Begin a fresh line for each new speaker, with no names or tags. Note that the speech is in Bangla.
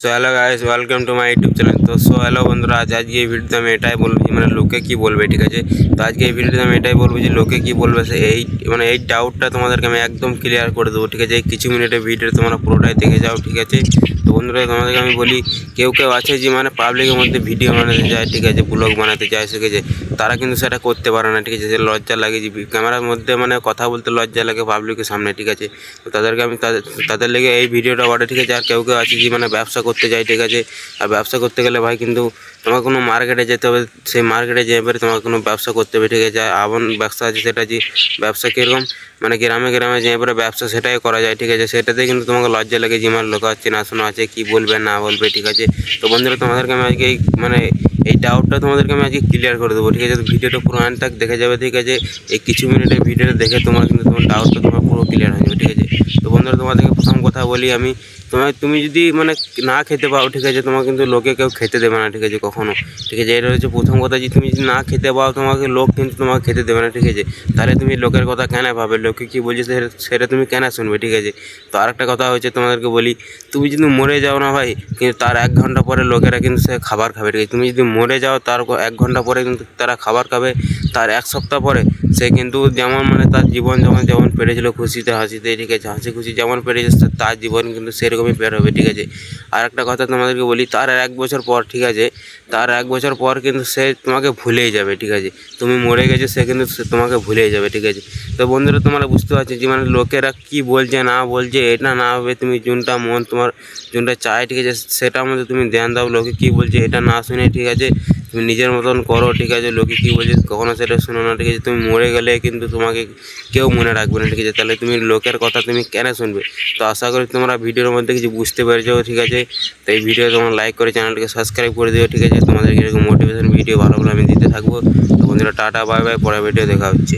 So hello guys, welcome to my YouTube channel. তো হ্যালো বন্ধুরা, আজকে এই ভিডিওতে আমি এটাই বলবো যে লোকে কী বলবে, ঠিক আছে। তো আজকে এই ভিডিওতে আমি এটাই বলবো যে লোকে কী বলবে, এই ডাউটটা তোমাদেরকে আমি একদম ক্লিয়ার করে দেবো, ঠিক আছে। এই কিছু মিনিটের ভিডিও তোমরা পুরোটাই দেখে যাও, ঠিক আছে। তো বন্ধুরা, তোমাদেরকে আমি বলি, কেউ আছে যে পাবলিকের মধ্যে ভিডিও বানাতে যায়, ঠিক আছে, ব্লগ বানাতে যায়, শিখেছে। তারা কিন্তু সেটা করতে পারে না, ঠিক আছে। যে লজ্জা লাগে, যে ক্যামেরার মধ্যে কথা বলতে লজ্জা লাগে পাবলিকের সামনে, ঠিক আছে। তো তাদেরকে আমি তাদের লেগে এই ভিডিওটা বটে, ঠিক আছে। আর কেউ আছে যে ব্যবসা করতে যায়, ঠিক আছে। আর ব্যবসা করতে গেলে ভাই কিন্তু তোমাকে কোনো মার্কেটে যেতে হবে, সেই মার্কেটে যেয়ে পরে তোমাকে কোনো ব্যবসা করতে হবে, ঠিক আছে। এমন ব্যবসা আছে সেটা যে ব্যবসা কীরকম, গ্রামে গ্রামে যেয়ে পরে ব্যবসা সেটাই করা যায়, ঠিক আছে। সেটাতে কিন্তু তোমাকে লজ্জা লাগে যে লোক আছে না শোনা আছে, কী বলবে না বলবে, ঠিক আছে। তো বন্ধুরা, তোমাদেরকে আমি আজকে এই ডাউটটা তোমাদেরকে আমি আজকে ক্লিয়ার করে দেবো, ঠিক আছে। তো ভিডিওটা পুরো আনটাক দেখে যাবে, ঠিক আছে। এই কিছু মিনিটের ভিডিওটা দেখে তোমার ডাউটটা তোমার পুরো ক্লিয়ার হয়ে যাবে, ঠিক আছে। তো বন্ধুরা, তোমাদেরকে প্রথম কথা বলি আমি, তুমি যদি না খেতে পাও, ঠিক আছে, তোমাকে কিন্তু লোকে কেউ খেতে দেবে না, ঠিক আছে, কখনো, ঠিক আছে। এটা হচ্ছে প্রথম কথা, যে তুমি যদি না খেতে পাও তোমাকে লোক কিন্তু তোমাকে খেতে দেবে না, ঠিক আছে। তাহলে তুমি লোকের কথা কেন ভাবে, লোকে কী বলছে সেটা তুমি কেন শুনবে, ঠিক আছে। তো আরেকটা কথা হচ্ছে, তোমাদেরকে বলি, তুমি যদি মরে যাও না ভাই, কিন্তু তার 1 ঘন্টা পরে লোকেরা কিন্তু সে খাবার খাবে, ঠিক আছে। তুমি যদি মরে যাও তার 1 ঘন্টা পরে কিন্তু তারা খাবার খাবে, তার 1 সপ্তাহ পরে সে কিন্তু যেমন তার জীবন যেমন পেরেছিল খুশিতে হাসিতে, ঠিক আছে, হাসি খুশি যেমন পেরেছে তার জীবন কিন্তু সেরকমই বের হবে, ঠিক আছে। আর একটা কথা তোমাদেরকে বলি, তার 1 বছর পর, ঠিক আছে, তার 1 বছর পর কিন্তু সে তোমাকে ভুলেই যাবে, ঠিক আছে। তুমি মরে গেছো, সে কিন্তু তোমাকে ভুলেই যাবে, ঠিক আছে। তো বন্ধুরা, তোমরা বুঝতে পারছো যে লোকেরা কী বলছে না বলছে, এটা না হবে, তুমি যোনটা মন তোমার যোনটা চায়, ঠিক আছে, সেটার মধ্যে তুমি ধ্যান দাও। লোকে কী বলছে এটা না শুনে, ঠিক আছে, তুমি নিজের মতন করো, ঠিক আছে। লোকে কী বলছে কখনো সেটা শোনো না, ঠিক আছে। তুমি মরে গেলে কিন্তু তোমাকে কেউ মনে রাখবে না, ঠিক আছে। তাহলে তুমি লোকের কথা তুমি কেন শুনবে? তো আশা করি তোমরা ভিডিওর মধ্যে কিছু বুঝতে পেরেছো, ঠিক আছে। তো এই ভিডিও তোমরা লাইক করে চ্যানেলটাকে সাবস্ক্রাইব করে দিও, ঠিক আছে। তোমাদেরকে এরকম মোটিভেশন ভিডিও ভালো আমি দিতে থাকবো। তো বন্ধুরা, টাটা, বাই বাই, পরের ভিডিও দেখা হচ্ছে।